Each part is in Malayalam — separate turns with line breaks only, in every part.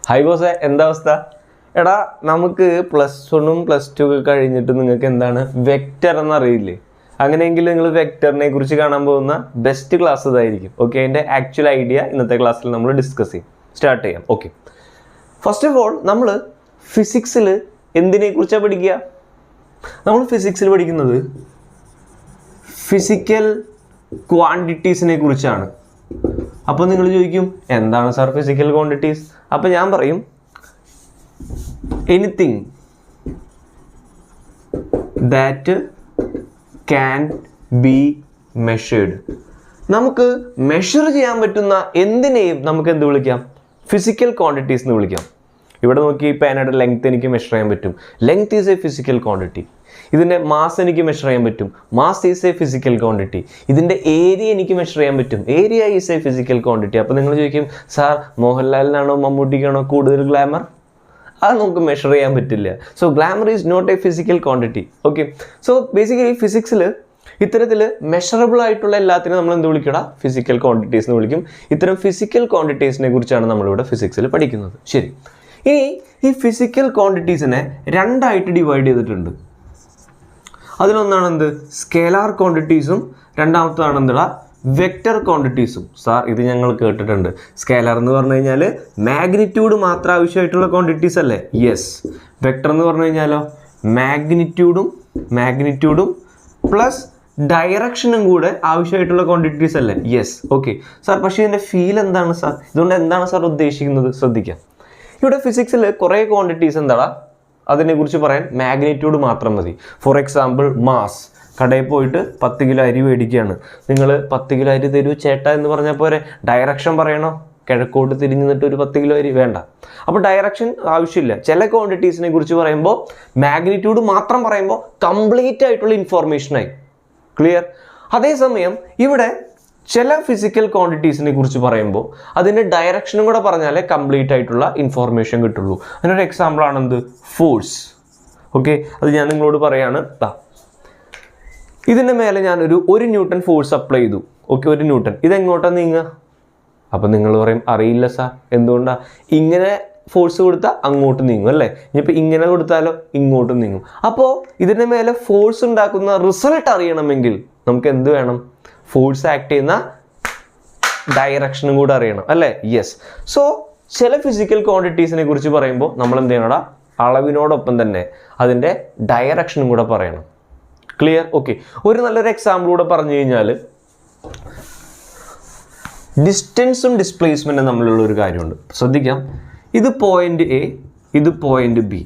ഹായ് ബോസേ, എന്താ അവസ്ഥ? എടാ, നമുക്ക് +1 +2 ഒക്കെ കഴിഞ്ഞിട്ട് നിങ്ങൾക്ക് എന്താണ് വെക്റ്റർ എന്നറിയില്ലേ? അങ്ങനെയെങ്കിൽ നിങ്ങൾ വെക്റ്ററിനെ കുറിച്ച് കാണാൻ പോകുന്ന ബെസ്റ്റ് ക്ലാസ് ഇതായിരിക്കും. ഓക്കെ, അതിൻ്റെ ആക്ച്വൽ ഐഡിയ ഇന്നത്തെ ക്ലാസ്സിൽ നമ്മൾ ഡിസ്കസ് ചെയ്യും. സ്റ്റാർട്ട് ചെയ്യാം. ഓക്കെ, ഫസ്റ്റ് ഓഫ് ഓൾ നമ്മൾ ഫിസിക്സിൽ എന്തിനെ കുറിച്ചാണ് പഠിക്കുക? നമ്മൾ ഫിസിക്സിൽ പഠിക്കുന്നത് ഫിസിക്കൽ ക്വാണ്ടിറ്റീസിനെ കുറിച്ചാണ്. അപ്പോൾ നിങ്ങൾ ചോദിക്കും, എന്താണ് സാർ ഫിസിക്കൽ ക്വാണ്ടിറ്റീസ്? അപ്പോൾ ഞാൻ പറയും, anything that can be measured. നമുക്ക് മെഷർ ചെയ്യാൻ പറ്റുന്ന എന്തിനേയും നമുക്ക് എന്ത് വിളിക്കാം? ഫിസിക്കൽ ക്വാണ്ടിറ്റീസ് എന്ന് വിളിക്കാം. ഇവിടെ നോക്കി, പേനയുടെ ലെങ്ത് എനിക്ക് മെഷർ ചെയ്യാൻ പറ്റും. Length is A physical quantity. ഇതിൻ്റെ മാസ് എനിക്ക് മെഷർ ചെയ്യാൻ പറ്റും. Mass is A physical quantity. ഇതിൻ്റെ ഏരിയ എനിക്ക് മെഷർ ചെയ്യാൻ പറ്റും. Area is A physical quantity. അപ്പോൾ നിങ്ങൾ ചോദിക്കും, സാർ മോഹൻലാലിനാണോ മമ്മൂട്ടിക്കാണോ കൂടുതൽ ഗ്ലാമർ? അത് നമുക്ക് മെഷർ ചെയ്യാൻ പറ്റില്ല. So glamour is not a physical quantity. Okay, so basically ഫിസിക്സിൽ ഇത്തരത്തിൽ മെഷറബിൾ ആയിട്ടുള്ള എല്ലാത്തിനും നമ്മൾ എന്ത് വിളിക്കടാ? ഫിസിക്കൽ ക്വാണ്ടിറ്റീസ് എന്ന് വിളിക്കും. ഇത്തരം ഫിസിക്കൽ ക്വാണ്ടിറ്റീസിനെ കുറിച്ചാണ് നമ്മളിവിടെ ഫിസിക്സിൽ പഠിക്കുന്നത്. ശരി, ഇനി ഈ ഫിസിക്കൽ ക്വാണ്ടിറ്റീസിനെ രണ്ടായിട്ട് ഡിവൈഡ് ചെയ്തിട്ടുണ്ട്. അതിലൊന്നാണ് എന്ത്? സ്കേലാർ ക്വാണ്ടിറ്റീസും രണ്ടാമത്തതാണ് എന്താ? വെക്റ്റർ ക്വാണ്ടിറ്റീസും. സാർ, ഇത് ഞങ്ങൾ കേട്ടിട്ടുണ്ട്. സ്കേലാർ എന്ന് പറഞ്ഞു കഴിഞ്ഞാൽ മാഗ്നിറ്റ്യൂഡ് മാത്രം ആവശ്യമായിട്ടുള്ള ക്വാണ്ടിറ്റീസ് അല്ലേ? യെസ്. വെക്റ്റർ എന്ന് പറഞ്ഞു കഴിഞ്ഞാലോ മാഗ്നിറ്റ്യൂഡും പ്ലസ് ഡയറക്ഷനും കൂടെ ആവശ്യമായിട്ടുള്ള ക്വാണ്ടിറ്റീസ് അല്ലേ? യെസ്. ഓക്കെ സാർ, പക്ഷേ ഇതിൻ്റെ ഫീൽ എന്താണ് സാർ? ഇതുകൊണ്ട് എന്താണ് സാർ ഉദ്ദേശിക്കുന്നത്? ശ്രദ്ധിക്കാം. ഇവിടെ ഫിസിക്സിൽ കുറേ ക്വാണ്ടിറ്റീസ് എന്താടാ? അതിനെക്കുറിച്ച് പറയാൻ മാഗ്നിറ്റ്യൂഡ് മാത്രം മതി. For example, mass. കടയിൽ പോയിട്ട് 10 കിലോ അരി മേടിക്കുകയാണ്. നിങ്ങൾ 10 കിലോ അരി തരൂ ചേട്ടാ എന്ന് പറഞ്ഞാൽ പോരെ? ഡയറക്ഷൻ പറയണോ? കിഴക്കോട്ട് തിരിഞ്ഞു നിന്നിട്ട് ഒരു 10 കിലോ അരി വേണ്ട. അപ്പോൾ ഡയറക്ഷൻ ആവശ്യമില്ല. ചില ക്വാണ്ടിറ്റീസിനെ കുറിച്ച് പറയുമ്പോൾ മാഗ്നിറ്റ്യൂഡ് മാത്രം പറയുമ്പോൾ കംപ്ലീറ്റ് ആയിട്ടുള്ള ഇൻഫോർമേഷനായി. ക്ലിയർ? അതേസമയം ഇവിടെ ചില ഫിസിക്കൽ ക്വാണ്ടിറ്റീസിനെ കുറിച്ച് പറയുമ്പോൾ അതിൻ്റെ ഡയറക്ഷനും കൂടെ പറഞ്ഞാലേ കംപ്ലീറ്റ് ആയിട്ടുള്ള ഇൻഫോർമേഷൻ കിട്ടുള്ളൂ. അതിനൊരു എക്സാമ്പിൾ ആണെന്ത്? ഫോഴ്സ്. ഓക്കെ, അത് ഞാൻ നിങ്ങളോട് പറയാണ്. ഇതിൻ്റെ മേലെ ഞാനൊരു 1 ന്യൂട്ടൺ ഫോഴ്സ് അപ്ലൈ ചെയ്തു. Okay, 1 newton. ഇതെങ്ങോട്ടാണ് നീങ്ങുക? അപ്പം നിങ്ങൾ പറയും, അറിയില്ല സാർ. എന്തുകൊണ്ടാണ്? ഇങ്ങനെ ഫോഴ്സ് കൊടുത്താൽ അങ്ങോട്ട് നീങ്ങും അല്ലേ? ഇനിയിപ്പോൾ ഇങ്ങനെ കൊടുത്താലോ ഇങ്ങോട്ടും നീങ്ങും. അപ്പോൾ ഇതിൻ്റെ മേലെ ഫോഴ്സ് ഉണ്ടാക്കുന്ന റിസൾട്ട് അറിയണമെങ്കിൽ നമുക്ക് എന്ത് വേണം? ഫോഴ്സ് ആക്ട് ചെയ്യുന്ന ഡയറക്ഷനും കൂടെ അറിയണം അല്ലേ? യെസ്. സോ ചില ഫിസിക്കൽ ക്വാണ്ടിറ്റീസിനെ കുറിച്ച് പറയുമ്പോൾ നമ്മൾ എന്ത് ചെയ്യണടാ? അളവിനോടൊപ്പം തന്നെ അതിൻ്റെ ഡയറക്ഷനും കൂടെ പറയണം. ക്ലിയർ? ഓക്കെ, ഒരു നല്ലൊരു എക്സാമ്പിൾ കൂടെ പറഞ്ഞു കഴിഞ്ഞാൽ, ഡിസ്റ്റൻസും ഡിസ്പ്ലേസ്മെൻറ്റും തമ്മിലുള്ള ഒരു കാര്യമുണ്ട്. ശ്രദ്ധിക്കാം. ഇത് പോയിന്റ് എ, ഇത് പോയിന്റ് ബി.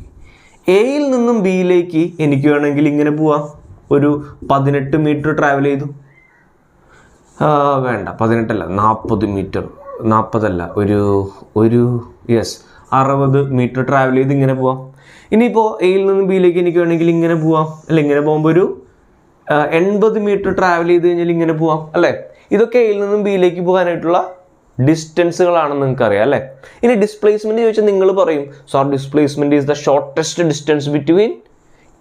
എയിൽ നിന്നും ബിയിലേക്ക് എനിക്ക് വേണമെങ്കിൽ ഇങ്ങനെ പോവാം. ഒരു 18 മീറ്റർ ട്രാവൽ ചെയ്തു. വേണ്ട, 18 അല്ല, 40 മീറ്റർ. 40 അല്ല, ഒരു 60 മീറ്റർ ട്രാവൽ ചെയ്ത് ഇങ്ങനെ പോവാം. ഇനിയിപ്പോൾ എയിൽ നിന്നും ബിയിലേക്ക് എനിക്ക് വേണമെങ്കിൽ ഇങ്ങനെ പോവാം. അല്ല, ഇങ്ങനെ പോകുമ്പോൾ ഒരു 80 മീറ്റർ ട്രാവൽ ചെയ്ത് കഴിഞ്ഞാൽ ഇങ്ങനെ പോവാം അല്ലേ? ഇതൊക്കെ എയിൽ നിന്നും ബിയിലേക്ക് പോകാനായിട്ടുള്ള ഡിസ്റ്റൻസുകളാണെന്ന് നിങ്ങൾക്കറിയാം അല്ലേ? ഇനി ഡിസ്പ്ലേസ്മെൻറ്റ് ചോദിച്ചാൽ നിങ്ങൾ പറയും, so displacement is the shortest distance between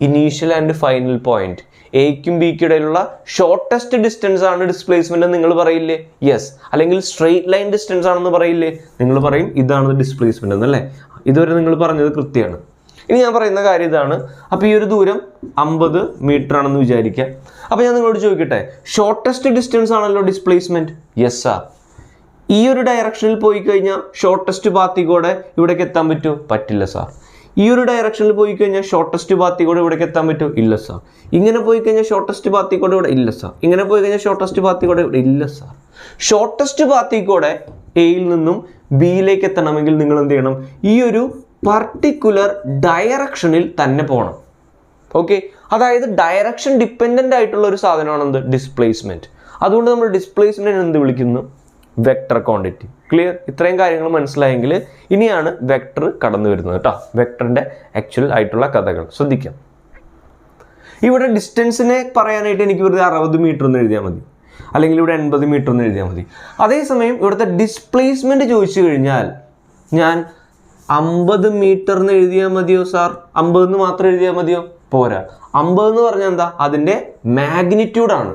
initial and final point. എയ്ക്കും ബിക്കും ഇടയിലുള്ള ഷോർട്ടസ്റ്റ് ഡിസ്റ്റൻസ് ആണ് ഡിസ്പ്ലേസ്മെന്റ് നിങ്ങൾ പറയില്ലേ? യെസ്. അല്ലെങ്കിൽ സ്ട്രെയിറ്റ് ലൈൻ ഡിസ്റ്റൻസ് ആണെന്ന് പറയില്ലേ? നിങ്ങൾ പറയും ഇതാണ് ഡിസ്പ്ലേസ്മെന്റ് എന്നല്ലേ? ഇതുവരെ നിങ്ങൾ പറഞ്ഞത് കൃത്യമാണ്. ഇനി ഞാൻ പറയുന്ന കാര്യം ഇതാണ്. അപ്പോൾ ഈ ഒരു ദൂരം 50 മീറ്റർ ആണെന്ന് വിചാരിക്കുക. അപ്പോൾ ഞാൻ നിങ്ങളോട് ചോദിക്കട്ടെ, ഷോർട്ടസ്റ്റ് ഡിസ്റ്റൻസ് ആണല്ലോ ഡിസ്പ്ലേസ്മെന്റ്? Yes sir. ഈ ഒരു ഡയറക്ഷനിൽ പോയി കഴിഞ്ഞാൽ ഷോർട്ടസ്റ്റ് പാത്തിൽ കൂടെ ഇവിടേക്ക് എത്താൻ പറ്റുമോ? പറ്റില്ല സാർ. ഈ ഒരു ഡയറക്ഷനിൽ പോയി കഴിഞ്ഞാൽ ഷോർട്ടസ്റ്റ് പാത്തിൽ കൂടെ ഇവിടേക്ക് എത്താൻ പറ്റുമോ? ഇല്ല സാർ. ഇങ്ങനെ പോയി കഴിഞ്ഞാൽ ഷോർട്ടസ്റ്റ് പാത്തിൽ കൂടെ ഇവിടെ ഇല്ല സാർ. ഇങ്ങനെ പോയി കഴിഞ്ഞാൽ ഷോർട്ടസ്റ്റ് പാത്തിൽ കൂടെ ഇവിടെ ഇല്ല സാർ. ഷോർട്ടസ്റ്റ് പാത്തിൽ കൂടെ എയിൽ നിന്നും ബിയിലേക്ക് എത്തണമെങ്കിൽ നിങ്ങൾ എന്ത് ചെയ്യണം? ഈ ഒരു പർട്ടിക്കുലർ ഡയറക്ഷനിൽ തന്നെ പോകണം. ഓക്കെ, അതായത് ഡയറക്ഷൻ ഡിപ്പെൻഡൻ്റ് ആയിട്ടുള്ള ഒരു സാധനമാണ് എന്ത്? ഡിസ്പ്ലേസ്മെൻറ്റ്. അതുകൊണ്ട് നമ്മൾ ഡിസ്പ്ലേസ്മെൻറ്റിനെ എന്ത് വിളിക്കുന്നു? Vector quantity. ക്ലിയർ? ഇത്രയും കാര്യങ്ങൾ മനസ്സിലായെങ്കിൽ ഇനിയാണ് വെക്റ്റർ കടന്നു വരുന്നത് കേട്ടോ. വെക്റ്ററിൻ്റെ ആക്ച്വൽ ആയിട്ടുള്ള കഥകൾ ശ്രദ്ധിക്കാം. ഇവിടെ ഡിസ്റ്റൻസിനെ പറയാനായിട്ട് എനിക്ക് വെറുതെ 60 മീറ്റർ എന്ന് എഴുതിയാൽ മതി, അല്ലെങ്കിൽ ഇവിടെ 80 മീറ്റർ എന്ന് എഴുതിയാൽ മതി. അതേസമയം ഇവിടുത്തെ ഡിസ്പ്ലേസ്മെൻറ്റ് ചോദിച്ചു കഴിഞ്ഞാൽ ഞാൻ 50 മീറ്റർ എന്ന് എഴുതിയാൽ മതിയോ സാർ? 50 എന്ന് മാത്രം എഴുതിയാൽ മതിയോ? പോരാ. 50 എന്ന് പറഞ്ഞാൽ എന്താ? അതിൻ്റെ മാഗ്നിറ്റ്യൂഡാണ്.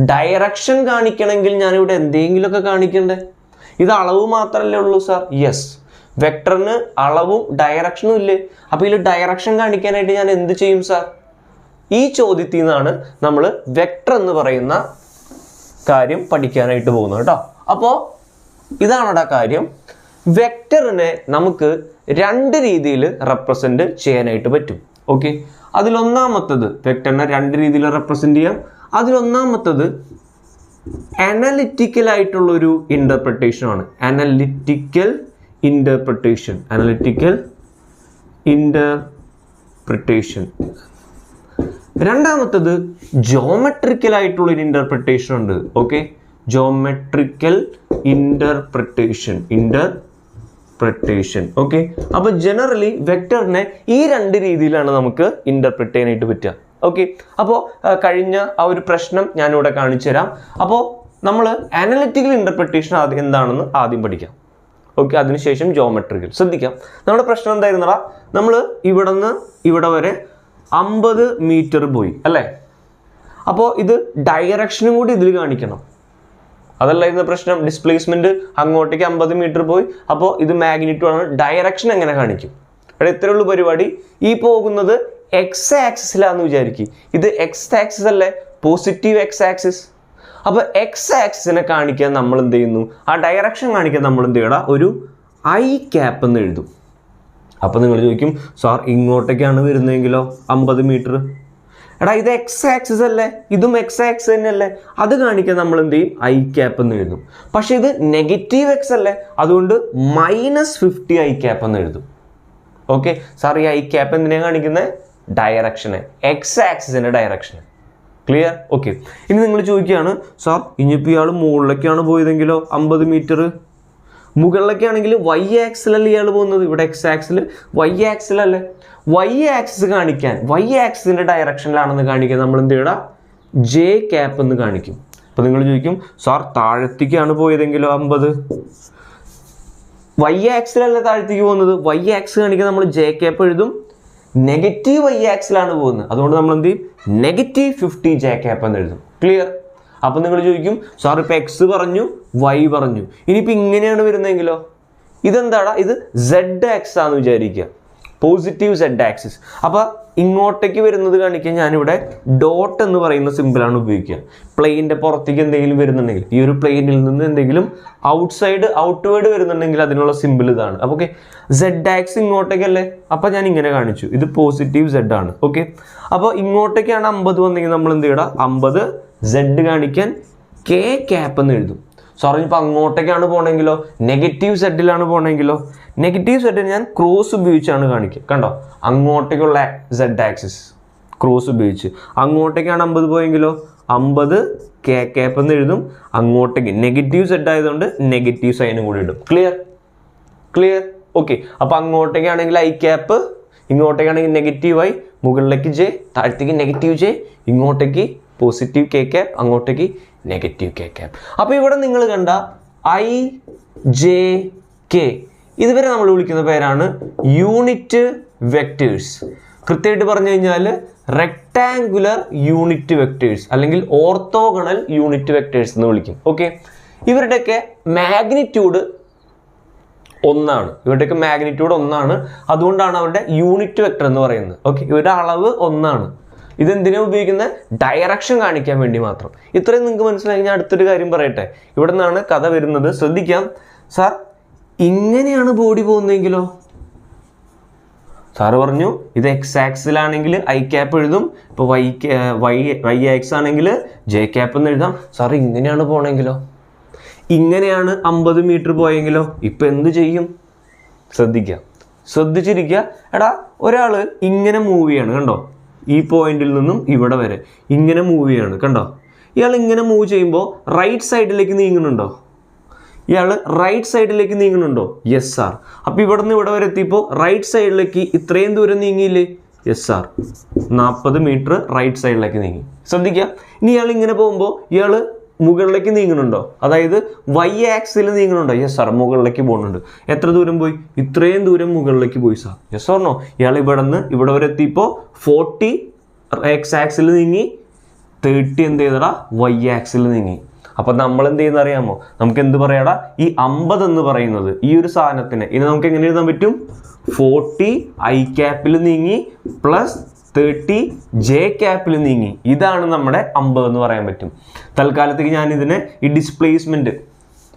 ഡയറക്ഷൻ കാണിക്കണമെങ്കിൽ ഞാനിവിടെ എന്തെങ്കിലുമൊക്കെ കാണിക്കണ്ടേ? ഇത് അളവ് മാത്രമല്ലേ ഉള്ളൂ സാർ? യെസ്. വെക്ടറിന് അളവും ഡയറക്ഷനും ഇല്ലേ? അപ്പോൾ ഇതിൽ ഡയറക്ഷൻ കാണിക്കാനായിട്ട് ഞാൻ എന്ത് ചെയ്യും സാർ? ഈ ചോദ്യത്തിൽ നിന്നാണ് നമ്മൾ വെക്ടർ എന്ന് പറയുന്ന കാര്യം പഠിക്കാനായിട്ട് പോകുന്നത് കേട്ടോ. അപ്പോൾ ഇതാണടാ കാര്യം. വെക്ടറിനെ നമുക്ക് രണ്ട് രീതിയിൽ റെപ്രസെന്റ് ചെയ്യാനായിട്ട് പറ്റും. ഓക്കെ, അതിലൊന്നാമത്തത് വെക്ടറിനെ രണ്ട് രീതിയിൽ റെപ്രസെന്റ് ചെയ്യാം. അതിലൊന്നാമത്തത് അനലിറ്റിക്കൽ ആയിട്ടുള്ളൊരു ഇൻ്റർപ്രിട്ടേഷൻ ആണ്. Analytical interpretation. രണ്ടാമത്തത് ജോമെട്രിക്കൽ ആയിട്ടുള്ളൊരു ഇൻ്റർപ്രിട്ടേഷൻ ഉണ്ട്. Okay, geometrical interpretation. ഓക്കെ, അപ്പോൾ ജനറലി വെക്ടറിനെ ഈ രണ്ട് രീതിയിലാണ് നമുക്ക് ഇൻ്റർപ്രിറ്റ് ചെയ്യാനായിട്ട് പറ്റുക. ഓക്കെ, അപ്പോൾ കഴിഞ്ഞ ആ ഒരു പ്രശ്നം ഞാനിവിടെ കാണിച്ചു തരാം. അപ്പോൾ നമ്മൾ അനലിറ്റിക്കൽ ഇൻ്റർപ്രിട്ടേഷൻ എന്താണെന്ന് ആദ്യം പഠിക്കാം. ഓക്കെ, അതിനുശേഷം ജോമെട്രിക്കൽ. ശ്രദ്ധിക്കാം, നമ്മുടെ പ്രശ്നം എന്തായിരുന്നടാ? നമ്മൾ ഇവിടെ നിന്ന് ഇവിടെ വരെ 50 മീറ്റർ പോയി അല്ലേ? അപ്പോൾ ഇത് ഡയറക്ഷനും കൂടി ഇതിൽ കാണിക്കണം. അതല്ലായിരുന്നു പ്രശ്നം. ഡിസ്പ്ലേസ്മെന്റ് അങ്ങോട്ടേക്ക് 50 മീറ്റർ പോയി, അപ്പോൾ ഇത് മാഗ്നിറ്റ്യൂഡ് ആണ്. ഡയറക്ഷൻ എങ്ങനെ കാണിക്കും? അവിടെ ഇത്രയുള്ള പരിപാടി. ഈ പോകുന്നത് എക്സ് ആക്സിസിലാന്ന് വിചാരിക്കും. ഇത് എക്സ് ആക്സിസ് അല്ലേ? Positive X axis. അപ്പോൾ എക്സ് ആക്സിസിനെ കാണിക്കാൻ നമ്മൾ എന്ത് ചെയ്യുന്നു? ആ ഡയറക്ഷൻ കാണിക്കാൻ നമ്മൾ എന്ത് ചെയ്യണം? ഒരു ഐ ക്യാപ്പ് എന്ന് എഴുതും. അപ്പോൾ നിങ്ങൾ ചോദിക്കും, സാർ ഇങ്ങോട്ടേക്കാണ് വരുന്നതെങ്കിലോ 50 മീറ്റർ? എടാ, ഇത് എക്സ് ആക്സിസ് അല്ലേ? ഇതും എക്സ് ആക്സിസ് തന്നെയല്ലേ? അത് കാണിക്കാൻ നമ്മൾ എന്ത് ചെയ്യും? ഐ ക്യാപ്പ് എന്ന് എഴുതും. പക്ഷെ ഇത് നെഗറ്റീവ് എക്സ് അല്ലേ? അതുകൊണ്ട് -50 ഐ ക്യാപ്പ് എന്ന് എഴുതും. ഓക്കെ സാർ, ഈ ഐ ക്യാപ്പ് എന്തിനാണ് കാണിക്കുന്നത്? ഡയറക്ഷനെ, എക്സ് ആക്സിസിന്റെ ഡയറക്ഷന്. ക്ലിയർ? ഓക്കെ, ഇനി നിങ്ങൾ ചോദിക്കുകയാണ്, സാർ ഇനിയിപ്പോൾ ഇയാൾ മുകളിലേക്കാണ് പോയതെങ്കിലോ 50 മീറ്റർ? മുകളിലേക്കാണെങ്കിൽ വൈ ആക്സിലല്ലേ ഇയാൾ പോകുന്നത്? ഇവിടെ എക്സ് ആക്സിൽ, വൈ ആക്സിലല്ലേ? വൈ ആക്സിസ് കാണിക്കാൻ, വൈ ആക്സിസിന്റെ ഡയറക്ഷനിലാണെന്ന് കാണിക്കാൻ നമ്മൾ എന്ത് ചെയ്യണം? ജെ ക്യാപ്പ് എന്ന് കാണിക്കും. അപ്പോൾ നിങ്ങൾ ചോദിക്കും, സാർ താഴത്തേക്കാണ് പോയതെങ്കിലോ 50? വൈ ആക്സിലല്ലേ താഴത്തേക്ക് പോകുന്നത്? വൈ ആക്സ് കാണിക്കാൻ നമ്മൾ ജെ ക്യാപ്പ് എഴുതും. നെഗറ്റീവ് വൈ ആക്സിലാണ് പോകുന്നത്, അതുകൊണ്ട് നമ്മൾ എന്ത് ചെയ്യും? -50 ജെ ക്യാപ്പ് എന്ന് എഴുതും. ക്ലിയർ? അപ്പം നിങ്ങൾ ചോദിക്കും, സാർ ഇപ്പോൾ എക്സ് പറഞ്ഞു, വൈ പറഞ്ഞു, ഇനിയിപ്പോൾ ഇങ്ങനെയാണ് വരുന്നതെങ്കിലോ? ഇതെന്താടാ? ഇത് സെഡ് ആക്സ് ആണെന്ന് വിചാരിക്കുക, പോസിറ്റീവ് സെഡ് ആക്സിസ്. അപ്പോൾ ഇങ്ങോട്ടേക്ക് വരുന്നത് കാണിക്കാൻ ഞാനിവിടെ ഡോട്ട് എന്ന് പറയുന്ന സിമ്പിളാണ് ഉപയോഗിക്കുക. പ്ലെയിൻ്റെ പുറത്തേക്ക് എന്തെങ്കിലും വരുന്നുണ്ടെങ്കിൽ, ഈ ഒരു പ്ലെയിനിൽ നിന്ന് എന്തെങ്കിലും ഔട്ട്വേർഡ് വരുന്നുണ്ടെങ്കിൽ അതിനുള്ള സിമ്പിൾ ഇതാണ്. അപ്പോൾ ഓക്കെ, സെഡ് ആക്സ് ഇങ്ങോട്ടേക്കല്ലേ? അപ്പോൾ ഞാൻ ഇങ്ങനെ കാണിച്ചു, ഇത് പോസിറ്റീവ് സെഡ് ആണ്. ഓക്കെ, അപ്പോൾ ഇങ്ങോട്ടേക്കാണ് 50 വന്നെങ്കിൽ നമ്മൾ എന്ത് ചെയ്യണം? 50 സെഡ് കാണിക്കാൻ കെ ക്യാപ്പ് എന്ന് എഴുതും. സോറി, ഇപ്പോൾ അങ്ങോട്ടേക്കാണ് പോകണമെങ്കിലോ, നെഗറ്റീവ് സെഡിലാണ് പോകണമെങ്കിലോ, നെഗറ്റീവ് സെഡിൽ ഞാൻ ക്രോസ് ഉപയോഗിച്ചാണ് കാണിക്കുക. കണ്ടോ, അങ്ങോട്ടേക്കുള്ള സെഡ് ആക്സിസ് ക്രോസ് ഉപയോഗിച്ച്. അങ്ങോട്ടേക്കാണ് 50 പോയെങ്കിലോ 50 കെ ക്യാപ്പ് എന്ന് എഴുതും. അങ്ങോട്ടേക്ക് നെഗറ്റീവ് സെഡ് ആയതുകൊണ്ട് നെഗറ്റീവ് സൈനും കൂടി ഇടും. ക്ലിയർ? ഓക്കെ, അപ്പോൾ അങ്ങോട്ടേക്കാണെങ്കിൽ ഐ ക്യാപ്പ്, ഇങ്ങോട്ടേക്കാണെങ്കിൽ നെഗറ്റീവ് ഐ, മുകളിലേക്ക് ജെ, താഴത്തേക്ക് നെഗറ്റീവ് ജെ, ഇങ്ങോട്ടേക്ക് പോസിറ്റീവ് കെ ക്യാപ്പ്, അങ്ങോട്ടേക്ക് നെഗറ്റീവ് കെ ക്യാപ്പ്. അപ്പോൾ ഇവിടെ നിങ്ങൾ കണ്ട ഐ ജെ കെ, ഇതുവരെ നമ്മൾ വിളിക്കുന്ന പേരാണ് യൂണിറ്റ് വെക്ടേഴ്സ്. കൃത്യമായിട്ട് പറഞ്ഞു കഴിഞ്ഞാൽ റെക്ടാങ്കുലർ യൂണിറ്റ് വെക്ടേഴ്സ് അല്ലെങ്കിൽ ഓർത്തോഗണൽ യൂണിറ്റ് വെക്ടേഴ്സ് എന്ന് വിളിക്കും. ഓക്കെ, ഇവരുടെയൊക്കെ മാഗ്നിറ്റ്യൂഡ് ഒന്നാണ്. അതുകൊണ്ടാണ് അവരുടെ യൂണിറ്റ് വെക്ടർ എന്ന് പറയുന്നത്. ഓക്കെ, ഇവരുടെ അളവ് 1 ഇതെന്തിനാ ഉപയോഗിക്കുന്നത്? ഡയറക്ഷൻ കാണിക്കാൻ വേണ്ടി മാത്രം. ഇത്രയും നിങ്ങൾക്ക് മനസ്സിലായി. ഞാൻ അടുത്തൊരു കാര്യം പറയട്ടെ. ഇവിടെ നിന്നാണ് കഥ വരുന്നത്. ശ്രദ്ധിക്കാം. സാർ ഇങ്ങനെയാണ് ബോഡി പോകുന്നതെങ്കിലോ? സാറ് പറഞ്ഞു ഇത് എക്സ് ആക്സിലാണെങ്കിൽ ഐ ക്യാപ്പ് എഴുതും, ഇപ്പോൾ വൈ ആക്സ് ആണെങ്കിൽ ജെ ക്യാപ്പ് എന്ന് എഴുതാം. സാർ ഇങ്ങനെയാണ് പോകണമെങ്കിലോ? ഇങ്ങനെയാണ് 50 മീറ്റർ പോയെങ്കിലോ? ഇപ്പം എന്ത് ചെയ്യും? ശ്രദ്ധിച്ചിരിക്കുക. എടാ, ഒരാൾ ഇങ്ങനെ മൂവ് ചെയ്യാണ്, കണ്ടോ? ഈ പോയിന്റിൽ നിന്നും ഇവിടെ വരെ ഇങ്ങനെ മൂവ് ചെയ്യാണ്, കണ്ടോ? ഇയാൾ ഇങ്ങനെ മൂവ് ചെയ്യുമ്പോൾ റൈറ്റ് സൈഡിലേക്ക് നീങ്ങുന്നുണ്ടോ? Yes sir. അപ്പോൾ ഇവിടെ നിന്ന് ഇവിടെ വരെ എത്തിയപ്പോൾ റൈറ്റ് സൈഡിലേക്ക് ഇത്രയും ദൂരം നീങ്ങിയില്ലേ? Yes sir. 40 മീറ്റർ റൈറ്റ് സൈഡിലേക്ക് നീങ്ങി. ശ്രദ്ധിക്കുക. ഇനി ഇയാൾ ഇങ്ങനെ പോകുമ്പോൾ ഇയാൾ മുകളിലേക്ക് നീങ്ങുന്നുണ്ടോ? അതായത് വൈ ആക്സിൽ നീങ്ങുന്നുണ്ടോ? യെസ് സാർ, മുകളിലേക്ക് പോകുന്നുണ്ട്. എത്ര ദൂരം പോയി? ഇത്രയും ദൂരം മുകളിലേക്ക് പോയി സാർ. Yes or no? ഇയാൾ ഇവിടെ നിന്ന് ഇവിടെ വരെ എത്തിയപ്പോൾ 40 എക്സ് ആക്സിൽ നീങ്ങി, 30 എന്ത് ചെയ്തടാ? വൈ ആക്സിൽ നീങ്ങി. അപ്പോൾ നമ്മൾ എന്ത് ചെയ്യുന്ന അറിയാമോ, നമുക്ക് എന്ത് പറയാടാ, ഈ 50 എന്ന് പറയുന്നത് ഈ ഒരു സാധനത്തിന് ഇനി നമുക്ക് എങ്ങനെ എഴുതാൻ പറ്റും, 40 ഐ ക്യാപ്പിൽ നീങ്ങി പ്ലസ് 30 ജെ ക്യാപ്പിൽ നീങ്ങി. ഇതാണ് നമ്മുടെ 50 എന്ന് പറയാൻ പറ്റും. തൽക്കാലത്തേക്ക് ഞാൻ ഇതിനെ ഈ ഡിസ്പ്ലേസ്മെന്റ്,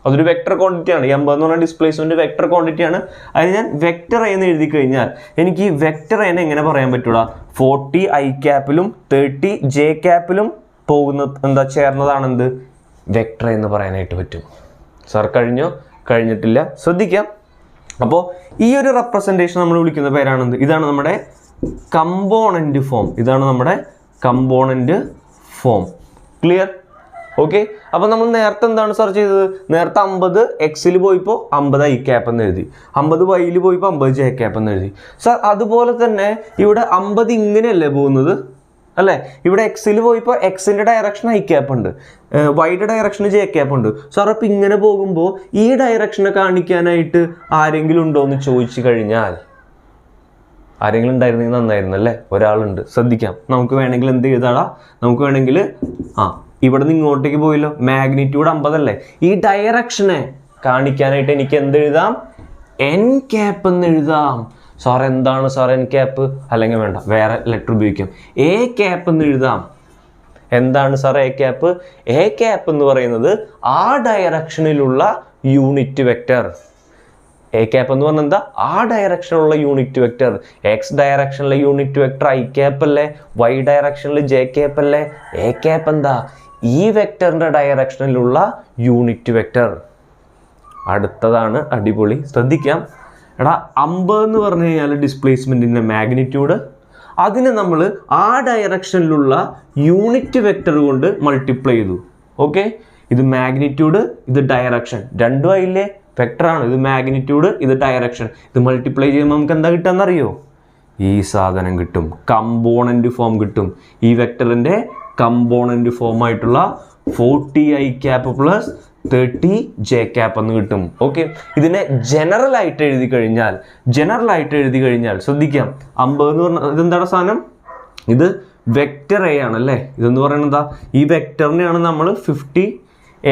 അതൊരു വെക്ടർ ക്വാണ്ടിറ്റി ആണ്. ഈ 50 എന്ന് പറഞ്ഞാൽ ഡിസ്പ്ലേസ്മെന്റ് വെക്ടർ ക്വാണ്ടിറ്റി ആണ്. അതിന് ഞാൻ വെക്ടർ എന്ന് എഴുതി കഴിഞ്ഞാൽ എനിക്ക് ഈ വെക്ടർ എന്നെ എങ്ങനെ പറയാൻ പറ്റൂടാ, 40 ഐ ക്യാപ്പിലും 30 ജെ ക്യാപ്പിലും പോകുന്ന എന്താ ചേർന്നതാണെന്ത്, വെക്ടർ എന്ന് പറയാനായിട്ട് പറ്റും. സാർ കഴിഞ്ഞോ? കഴിഞ്ഞിട്ടില്ല, ശ്രദ്ധിക്കാം. അപ്പോൾ ഈ ഒരു റെപ്രസെൻറ്റേഷൻ നമ്മൾ വിളിക്കുന്ന പേരാണെന്ത്, ഇതാണ് നമ്മുടെ കമ്പോണന്റ് ഫോം. ഇതാണ് നമ്മുടെ കമ്പോണന്റ് ഫോം. ക്ലിയർ? ഓക്കെ. അപ്പോൾ നമ്മൾ നേരത്തെ എന്താണ് സാർ ചെയ്തത്, നേരത്തെ 50 എക്സിൽ പോയിപ്പോൾ 50 ഐ ക്യാപ്പ് എന്ന് എഴുതി, 50 വൈയിൽ പോയിപ്പോൾ 50 ജെ ക്യാപ്പ് എന്ന് എഴുതി. സാർ അതുപോലെ തന്നെ ഇവിടെ 50 ഇങ്ങനെയല്ലേ പോകുന്നത് അല്ലേ, ഇവിടെ എക്സിൽ പോയിപ്പോൾ എക്സിൻ്റെ ഡയറക്ഷൻ ഐ ക്യാപ്പ് ഉണ്ട്, വൈയുടെ ഡയറക്ഷന് ജെ ക്യാപ്പ് ഉണ്ട്. സാർ അപ്പോൾ ഇങ്ങനെ പോകുമ്പോൾ ഈ ഡയറക്ഷനെ കാണിക്കാനായിട്ട് ആരെങ്കിലും ഉണ്ടോ എന്ന് ചോദിച്ചു കഴിഞ്ഞാൽ, ആരെങ്കിലും ഉണ്ടായിരുന്നെങ്കിൽ നന്നായിരുന്നു അല്ലേ, ഒരാളുണ്ട്. ശ്രദ്ധിക്കാം. നമുക്ക് വേണമെങ്കിൽ എന്ത് എഴുതാടാ, നമുക്ക് വേണമെങ്കിൽ ഇവിടെ നിന്ന് ഇങ്ങോട്ടേക്ക് പോയല്ലോ, മാഗ്നിറ്റ്യൂഡ് 50 അല്ലേ, ഈ ഡയറക്ഷനെ കാണിക്കാനായിട്ട് എനിക്ക് എന്ത് എഴുതാം, എൻ ക്യാപ്പ് എന്ന് എഴുതാം. സാർ എന്താണ് സാർ എൻ ക്യാപ്പ്, അല്ലെങ്കിൽ വേണ്ട വേറെ ലെറ്റർ ഉപയോഗിക്കാം, എ ക്യാപ്പ് എന്ന് എഴുതാം. എന്താണ് sir A cap? A cap എന്ന് പറയുന്നത് ആ ഡയറക്ഷനിലുള്ള യൂണിറ്റ് വെക്റ്റർ. എ ക്യാപ്പ് എന്ന് പറഞ്ഞാൽ എന്താ, ആ ഡയറക്ഷനിലുള്ള യൂണിറ്റ് വെക്റ്റർ. എക്സ് ഡയറക്ഷനിലെ യൂണിറ്റ് വെക്റ്റർ ഐ ക്യാപ്പ് അല്ലേ, വൈ ഡയറക്ഷനിൽ ജെ ക്യാപ്പ് അല്ലേ. എ ക്യാപ്പ് എന്താ, ഈ വെക്റ്ററിന്റെ ഡയറക്ഷനിലുള്ള യൂണിറ്റ് വെക്റ്റർ. അടുത്തതാണ് അടിപൊളി, ശ്രദ്ധിക്കാം. എടാ 50 എന്ന് പറഞ്ഞു കഴിഞ്ഞാൽ ഡിസ്പ്ലേസ്മെന്റിന്റെ മാഗ്നിറ്റ്യൂഡ്, അതിനെ നമ്മൾ ആ ഡയറക്ഷനിലുള്ള യൂണിറ്റ് വെക്റ്റർ കൊണ്ട് മൾട്ടിപ്ലൈ ചെയ്തു. ഓക്കെ, ഇത് മാഗ്നിറ്റ്യൂഡ്, ഇത് ഡയറക്ഷൻ, രണ്ടും ആയില്ലേ, വെക്ടറാണ്. ഇത് മാഗ്നിറ്റ്യൂഡ്, ഇത് ഡയറക്ഷൻ. ഇത് മൾട്ടിപ്ലൈ ചെയ്യുമ്പോൾ നമുക്ക് എന്താ കിട്ടാന്നറിയോ, ഈ സാധനം കിട്ടും, കമ്പോണന്റ് ഫോം കിട്ടും. ഈ വെക്ടറിന്റെ കമ്പോണന്റ് ഫോം ആയിട്ടുള്ള 40 I cap plus 30 J cap എന്ന് കിട്ടും. ഓക്കെ, ഇതിനെ ജനറൽ ആയിട്ട് എഴുതി കഴിഞ്ഞാൽ ശ്രദ്ധിക്കാം, 50 എന്ന് പറഞ്ഞാൽ ഇതെന്താണ് സാധനം, ഇത് വെക്ടർ എ ആണ് അല്ലേ. ഇതെന്ന് പറയുന്നത് എന്താ, ഈ വെക്ടറിനെയാണ് നമ്മൾ 50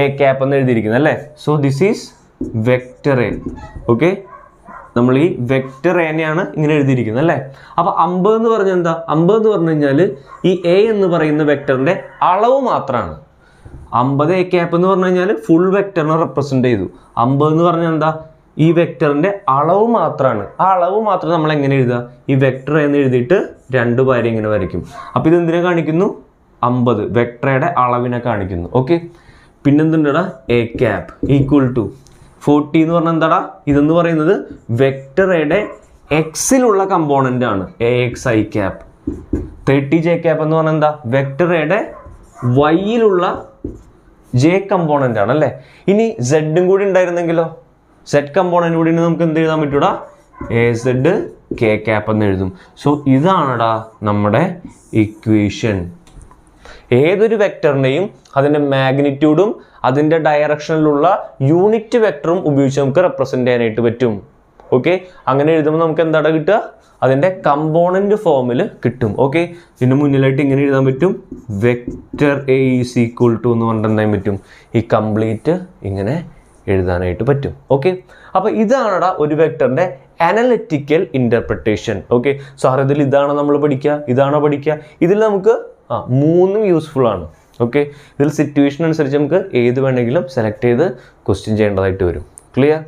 എ ക്യാപ്പ് എന്ന് എഴുതിയിരിക്കുന്നത് അല്ലേ. So this is vector A. Okay, നമ്മൾ ഈ വെക്ടർ എനെയാണ് ഇങ്ങനെ എഴുതിയിരിക്കുന്നത് അല്ലേ. അപ്പോൾ 50 എന്ന് പറഞ്ഞാൽ എന്താ, 50 എന്ന് പറഞ്ഞു കഴിഞ്ഞാൽ ഈ എ എന്ന് പറയുന്ന വെക്ടറിന്റെ അളവ് മാത്രമാണ്. 50 എ ക്യാപ്പ് എന്ന് പറഞ്ഞു കഴിഞ്ഞാൽ ഫുൾ വെക്ടറിനെ റെപ്രസെന്റ് ചെയ്തു. 50 എന്ന് പറഞ്ഞാൽ എന്താ, ഈ വെക്ടറിന്റെ അളവ് മാത്രമാണ്. ആ അളവ് മാത്രം നമ്മൾ എങ്ങനെ എഴുതുക, ഈ വെക്ടർ എന്ന് എഴുതിയിട്ട് 2 വര ഇങ്ങനെ വരയ്ക്കും. അപ്പോൾ ഇത് എന്തിനെ കാണിക്കുന്നു, 50 വെക്ടറുടെ അളവിനെ കാണിക്കുന്നു. ഓക്കെ, പിന്നെന്തുണ്ടടാ, എ ക്യാപ്പ് ഈക്വൽ ടു 40 എന്ന് പറഞ്ഞാൽ എന്താടാ, ഇതെന്ന് പറയുന്നത് വെക്ടറുടെ എക്സിലുള്ള കമ്പോണന്റ് ആണ്, A X I cap. 30 J cap എന്ന് പറഞ്ഞാൽ എന്താ, വെക്ടറുടെ വൈയിലുള്ള ജെ കമ്പോണന്റ് ആണ് അല്ലേ. ഇനി സെഡും കൂടി ഉണ്ടായിരുന്നെങ്കിലോ, സെഡ് കമ്പോണന്റ് കൂടി നമുക്ക് എന്ത് എഴുതാൻ പറ്റൂടാ, എ സെഡ് കെ ക്യാപ്പ് എന്ന് എഴുതും. സോ ഇതാണടാ നമ്മുടെ ഇക്വേഷൻ. ഏതൊരു വെക്ടറിനെയും അതിൻ്റെ മാഗ്നിറ്റ്യൂഡും അതിൻ്റെ ഡയറക്ഷനിലുള്ള യൂണിറ്റ് വെക്ടറും ഉപയോഗിച്ച് നമുക്ക് റെപ്രസെന്റ് ചെയ്യാനായിട്ട് പറ്റും. ഓക്കെ, അങ്ങനെ എഴുതുമ്പോൾ നമുക്ക് എന്താണ് കിട്ടുക, അതിൻ്റെ കമ്പോണന്റ് ഫോമിൽ കിട്ടും. ഓക്കെ, ഇതിന് മുന്നിലായിട്ട് ഇങ്ങനെ എഴുതാൻ പറ്റും, vector A is equal to എന്ന് പറഞ്ഞിട്ട് എന്തായാലും പറ്റും, ഈ കംപ്ലീറ്റ് ഇങ്ങനെ എഴുതാനായിട്ട് പറ്റും. ഓക്കെ, അപ്പോൾ ഇതാണടാ ഒരു വെക്ടറിൻ്റെ അനലിറ്റിക്കൽ ഇൻ്റർപ്രിട്ടേഷൻ. ഓക്കെ, സാർ ഇതിൽ ഇതാണ് നമ്മൾ പഠിക്കുക, ഇതാണോ പഠിക്കുക, ഇതിൽ നമുക്ക് മൂന്നും യൂസ്ഫുൾ ആണ്. ഓക്കെ, ഇതിൽ സിറ്റുവേഷൻ അനുസരിച്ച് നമുക്ക് ഏത് വേണമെങ്കിലും സെലക്ട് ചെയ്ത് ക്വസ്റ്റ്യൻ ചെയ്യേണ്ടതായിട്ട് വരും. ക്ലിയർ?